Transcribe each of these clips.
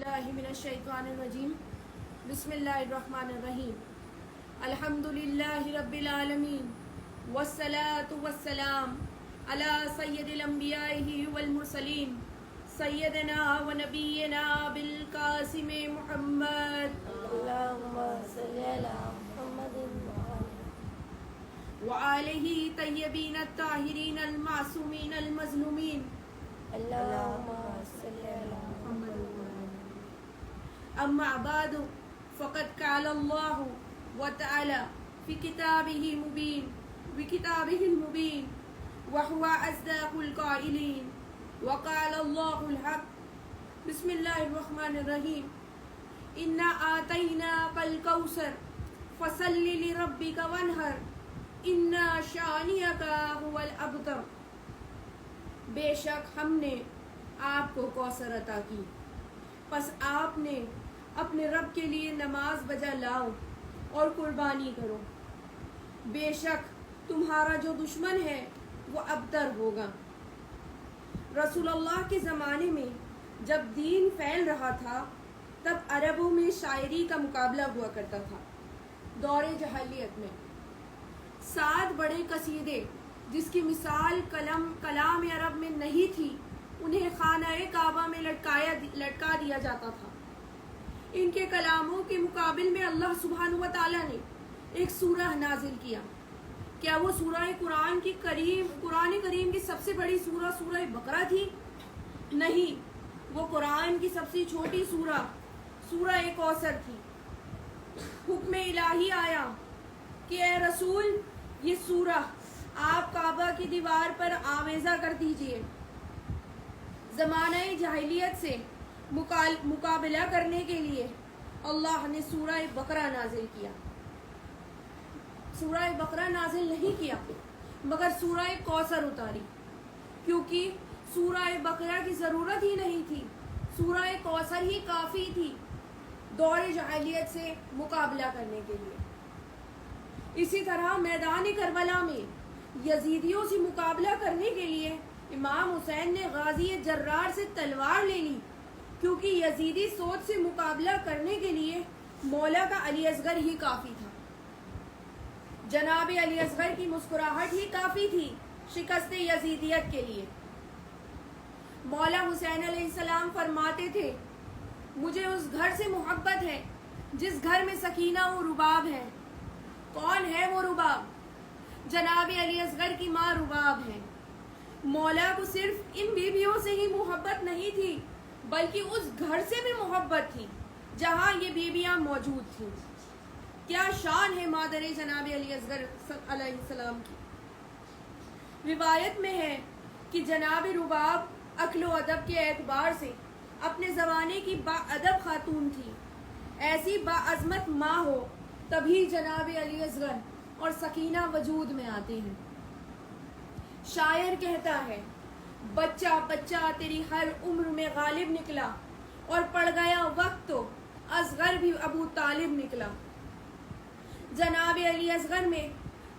باللہ من الشیطان الرجیم بسم اللہ الرحمن الرحیم الحمدللہ رب العالمین والصلاة والسلام علی سید الانبیاء والمرسلین سیدنا و نبینا بالقاسم محمد اللہم صلی علی محمد وآلہ طیبین الطاہرین المعصومین المظلومین اللہم صلی علی محمد اما بعد فقد قال اللہ وتعالی فی کتابہ المبین وهو اصدق القائلین وقال اللہ الحق بسم اللہ الرحمن الرحیم انا آتیناک الکوثر فصل لربک وانحر انا شانئک هو الابتر. بے شک ہم نے آپ کو کوثر عطا کی، پس آپ نے اپنے رب کے لیے نماز بجا لاؤ اور قربانی کرو. بے شک تمہارا جو دشمن ہے وہ ابتر ہوگا. رسول اللہ کے زمانے میں جب دین پھیل رہا تھا تب عربوں میں شاعری کا مقابلہ ہوا کرتا تھا. دور جاہلیت میں 7 بڑے قصیدے جس کی مثال کلام عرب میں نہیں تھی انہیں خانہ کعبہ میں لٹکا دیا جاتا تھا. ان کے کلاموں کے مقابل میں اللہ سبحانہ و تعالیٰ نے ایک سورہ نازل کیا. کیا وہ سورہ قرآن کریم کی سب سے بڑی سورہ بقرہ تھی؟ نہیں، وہ قرآن کی سب سے چھوٹی سورہ کوثر تھی. حکم الہی آیا کہ اے رسول یہ سورہ آپ کعبہ کی دیوار پر آویزہ کر دیجئے. زمانہ جاہلیت سے مقابلہ کرنے کے لیے اللہ نے سورہ بقرہ نازل کیا. سورہ بقرہ نازل نہیں کیا مگر سورہ کوثر اتاری، کیونکہ سورہ بقرہ کی ضرورت ہی نہیں تھی، سورہ کوثر ہی کافی تھی دور جاہلیت سے مقابلہ کرنے کے لیے. اسی طرح میدان کربلا میں یزیدیوں سے مقابلہ کرنے کے لیے امام حسین نے غازی جرار سے تلوار لے لی، کیونکہ یزیدی سوچ سے مقابلہ کرنے کے لیے مولا کا علی اصغر ہی کافی تھا. جناب علی اصغر کی مسکراہٹ ہی کافی تھی شکست یزیدیت کے لیے. مولا حسین علیہ السلام فرماتے تھے مجھے اس گھر سے محبت ہے جس گھر میں سکینہ و رباب ہے. کون ہے وہ رباب؟ جناب علی اصغر کی ماں رباب ہے. مولا کو صرف ان بیویوں سے ہی محبت نہیں تھی بلکہ اس گھر سے بھی محبت تھی جہاں یہ بیویاں موجود تھیں. کیا شان ہے مادر جناب علی اصغر علیہ السلام کی. روایت میں ہے کہ جناب رباب عقل و ادب کے اعتبار سے اپنے زمانے کی با ادب خاتون تھی. ایسی با عظمت ماں ہو تبھی جناب علی اصغر اور سکینہ وجود میں آتے ہیں. شاعر کہتا ہے بچہ بچہ تیری ہر عمر میں غالب نکلا اور پڑ گیا وقت تو اصغر بھی ابو طالب نکلا. جناب علی اصغر میں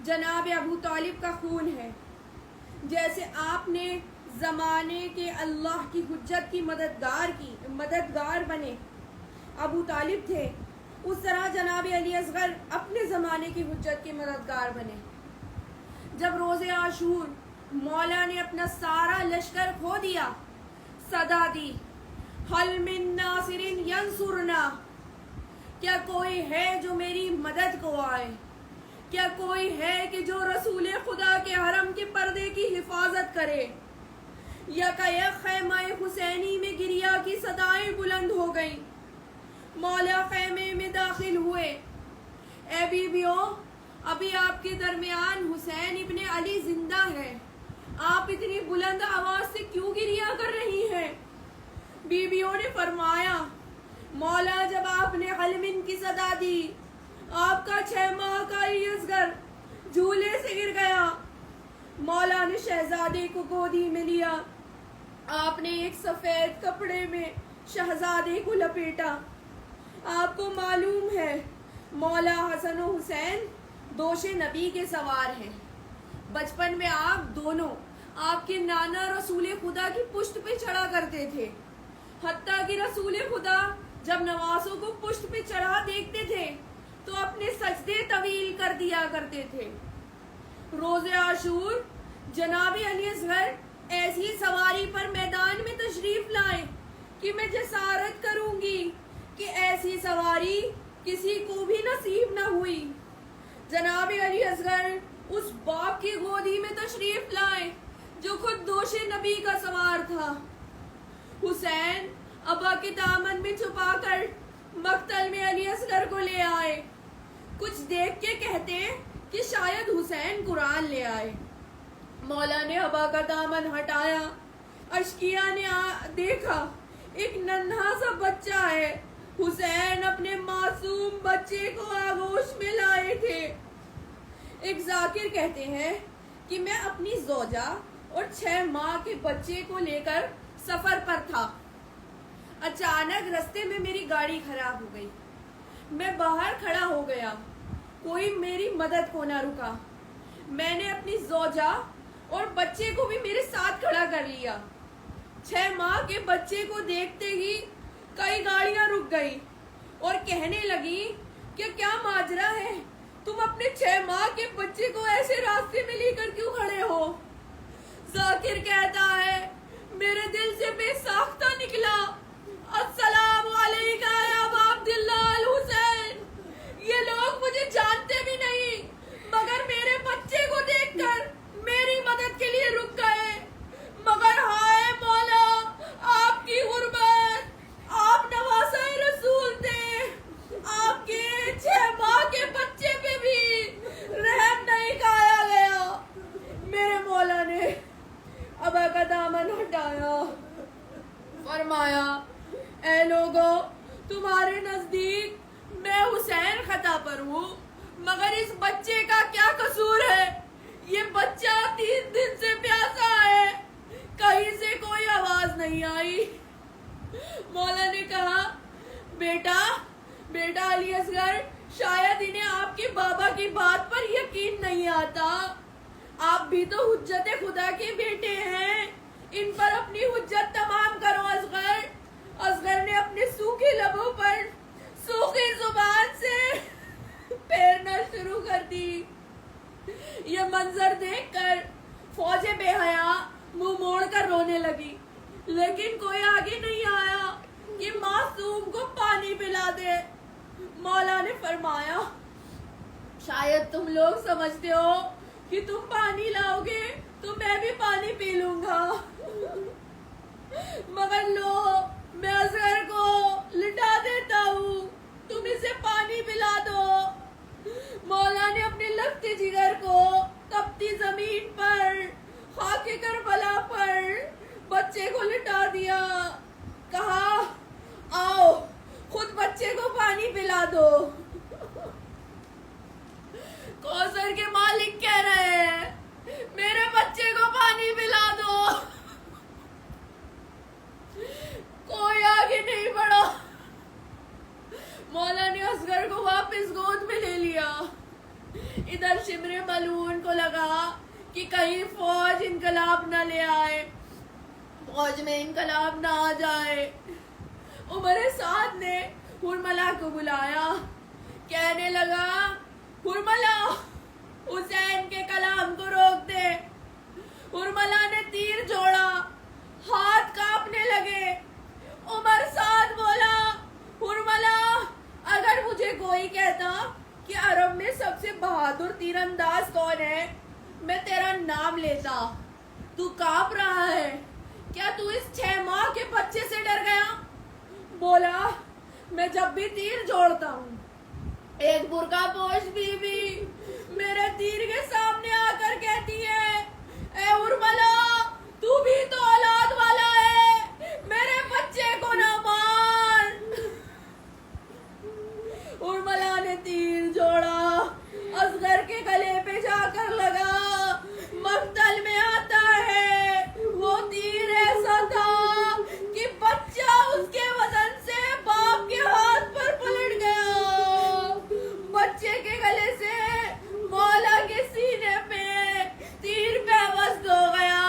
جناب ابو طالب کا خون ہے. جیسے آپ نے زمانے کے اللہ کی حجت کی مددگار بنے ابو طالب تھے، اس طرح جناب علی اصغر اپنے زمانے کی حجت کے مددگار بنے. جب روز عاشور مولا نے اپنا سارا لشکر کھو دیا، صدا دی حل من ناصر ینصرنا، کیا کوئی ہے جو میری مدد کو آئے؟ کیا کوئی ہے کہ جو رسول خدا کے حرم کے پردے کی حفاظت کرے؟ یک خیمہ حسینی میں گریا کی صدائیں بلند ہو گئیں. مولا خیمے میں داخل ہوئے. اے بیویوں، ابھی آپ کے درمیان حسین ابن علی زندہ ہے، آپ اتنی بلند آواز سے کیوں گریا کر رہی ہیں؟ بیویوں نے فرمایا مولا جب آپ نے حلمن کی صدا دی آپ کا 6 ماہ کا علی اصغر جھولے سے گر گیا. مولا نے شہزادے کو گودی میں لیا، آپ نے ایک سفید کپڑے میں شہزادے کو لپیٹا. آپ کو معلوم ہے مولا حسن و حسین دوش نبی کے سوار ہیں. بچپن میں آپ دونوں آپ کے نانا رسول خدا کی پشت پہ چڑھا کرتے تھے. حتیٰ کہ رسول خدا جب نوازوں کو پشت پہ چڑھا دیکھتے تھے تو اپنے سجدے طویل کر دیا کرتے تھے۔ روز عاشور جناب علی اصغر ایسی سواری پر میدان میں تشریف لائے کہ میں جسارت کروں گی کہ ایسی سواری کسی کو بھی نصیب نہ ہوئی۔ جناب علی اصغر اس باپ کی گودی میں تشریف لائے جو خود دوش نبی کا سوار تھا۔ حسین ابا کے دامن میں چھپا کر مقتل میں علی اصغر کو لے آئے۔ کچھ دیکھ کے کہتے کہ شاید حسین قرآن لے آئے۔ مولا نے ابا کا دامن ہٹایا، اشکیا نے دیکھا ایک ننھا سا بچہ ہے۔ حسین اپنے معصوم بچے کو آغوش میں لائے تھے۔ ایک ذاکر کہتے ہیں کہ میں اپنی زوجہ اور 6 ماہ کے بچے کو لے کر سفر پر تھا۔ اچانک رستے میں میری گاڑی خراب ہو گئی۔ میں باہر کھڑا ہو گیا، کوئی میری مدد کو نہ رکا۔ میں نے اپنی زوجہ اور بچے کو بھی میرے ساتھ کھڑا کر لیا۔ 6 ماہ کے بچے کو دیکھتے ہی کئی گاڑیاں رک گئی اور کہنے لگی کہ کیا ماجرا ہے، تم اپنے 6 ماہ کے بچے کو ایسے راستے میں لے کر کیوں کھڑے ہو؟ ذاکر کہتا ہے میرے دل سے بے ساختہ نکلا، السلام علیکہ یا ابا عبداللہ الحسین۔ یہ لوگ مجھے جانتے بھی نہیں مگر میرے بچے کو دیکھ کر میری مدد کے لیے رک گئے۔ مگر ہائے مولا، آپ کی غربت، آپ نواسہ رسول تھے، آپ کے 6 ماہ کے بچے پہ بھی رحم نہیں کھایا گیا۔ میرے مولا نے ابا کا دامن ہٹایا، فرمایا اے لوگو، تمہارے نزدیک میں حسین خطا پر ہوں، مگر اس بچے کا کیا قصور ہے؟ یہ بچہ 3 دن سے پیاسا ہے، کہیں سے کوئی آواز نہیں آئی۔ مولا نے کہا بیٹا علی اصغر، شاید انہیں آپ کے بابا کی بات پر یقین نہیں آتا۔ آپ بھی تو حجت خدا کے بیٹے ہیں، ان پر اپنی حجت تمام کرو۔ اصغر نے اپنے سوکھے لبوں پر سوکھی زبان سے پھیرنا شروع کر دی۔ یہ منظر دیکھ کر فوج بے حیا منہ موڑ کر رونے لگی، لیکن کوئی آگے نہیں آیا کہ معصوم کو پانی پلا دے۔ مولا نے فرمایا شاید تم لوگ سمجھتے ہو کہ تم پانی لاؤ گے تو میں بھی پانی پی لوں گا، مگر لو میں اصغر کو لٹا دیتا ہوں، تم اسے پانی پلا دو۔ مولا نے اپنے لگتے جگر کو تپتی زمین پر، خاک کربلا پر بچے کو لٹا دیا، کہا آؤ خود بچے کو پانی پلا دو۔ کوثر کے مالک کہہ رہے ہیں میرے بچے کو پانی پلا دو۔ کوئی آگے نہیں بڑھا۔ مولا نے اصغر کو واپس گود میں لے لیا۔ ادھر شمر ملعون کو لگا کہ کہیں فوج انقلاب نہ لے آئے، فوج میں انقلاب نہ آ جائے۔ عمر سعد نے حرملہ کو بلایا، کہنے لگا حرملہ حسین کے کلام کو روک دے۔ حرملہ نے تیر جوڑا، ہاتھ کانپنے لگے۔ عمر سعد بولا حرملہ اگر مجھے کوئی کہتا کہ عرب میں سب سے بہادر تیر انداز کون ہے، میں تیرا نام لیتا۔ تو کانپ رہا ہے، کیا تو اس 6 ماہ کے بچے سے ڈر گیا؟ بولا میں جب بھی تیر جوڑتا ہوں، ایک برقع پوش بی بی میرے تیر کے سامنے آ کر کہتی ہے اے حرملہ تو بھی تو اولاد والا ہے، میرے بچے کو نہ مار۔ حرملہ نے تیر جوڑا، اصغر کے گلے پہ جا کر لگا، مقتل میں آتا ہے وہ تیر ایسا تھا کہ بچہ اس کے وزن سے باپ کے ہاتھ پر پلٹ گیا، بچے کے گلے سے مولا کے سینے پہ تیر پیوست ہو گیا۔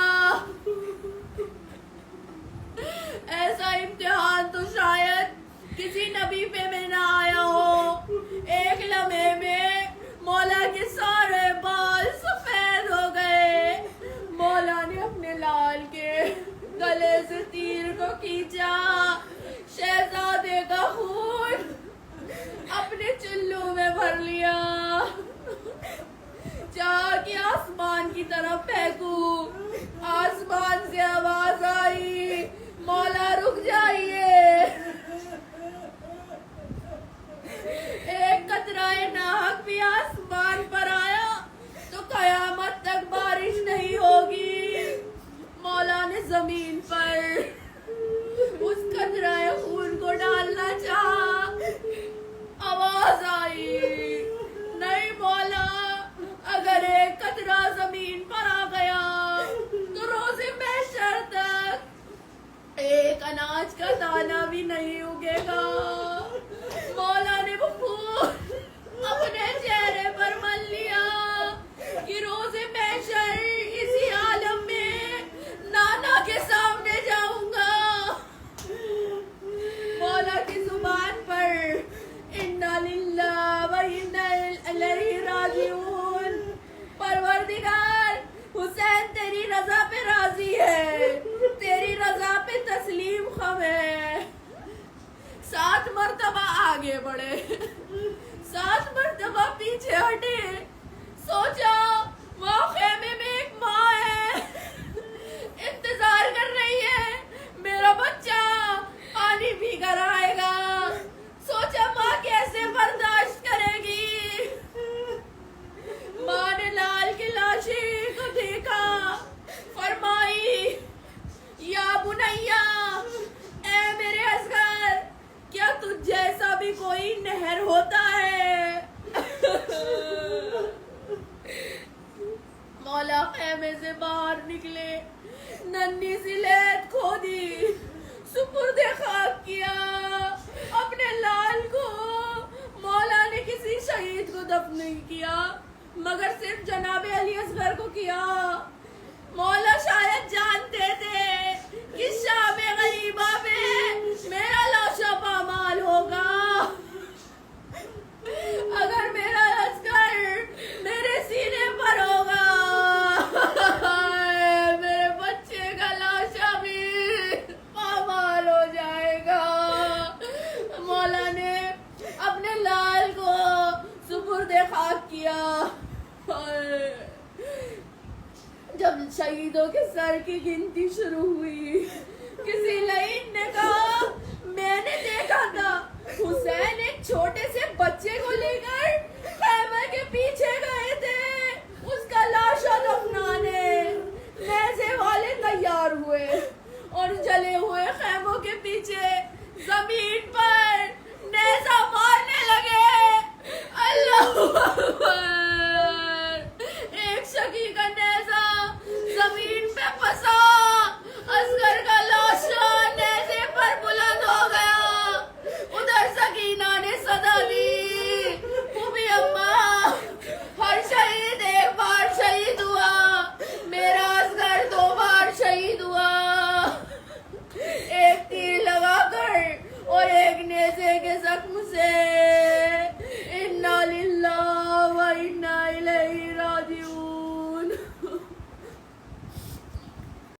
ہے، تیری رضا پہ تسلیم خم ہے. 7 مرتبہ آگے بڑھے، 7 مرتبہ پیچھے ہٹے. سوچا وہاں خیمے میں ایک ماں ہے، انتظار کر رہی ہے، میرا بچہ پانی پی کر آئے گا. سوچا ماں کیسے برداشت کرے گی. ماں نے لال کی لاشی کو دیکھا، فرمائی یا بنیا، اے میرے اصغر، کیا تجھ جیسا بھی کوئی نہر ہوتا ہے؟ مولا خیمے سے باہر نکلے، ننھی سی لیت کھودی، سپرد خاک کیا اپنے لال کو. مولا نے کسی شہید کو دفن نہیں کیا مگر صرف جناب علی اصغر کو کیا. مولا شاید جانتے تھے کہ شام غریبہ میں میرا لاشا پامال ہوگا. اگر میرا اصغر میرے سینے پر ہوگا، میرے بچے کا لاشا بھی پامال ہو جائے گا. مولا نے اپنے لال کو سپرد خاک کیا. جب شہیدوں کے سر کی گنتی شروع ہوئی، کسی لعین نے کہا میں نے دیکھا تھا حسین ایک چھوٹے سے بچے کو لے کر خیمے کے پیچھے گئے تھے اس کا لاشا دفنانے. نیزے والے تیار ہوئے اور جلے ہوئے خیموں کے پیچھے زمین پر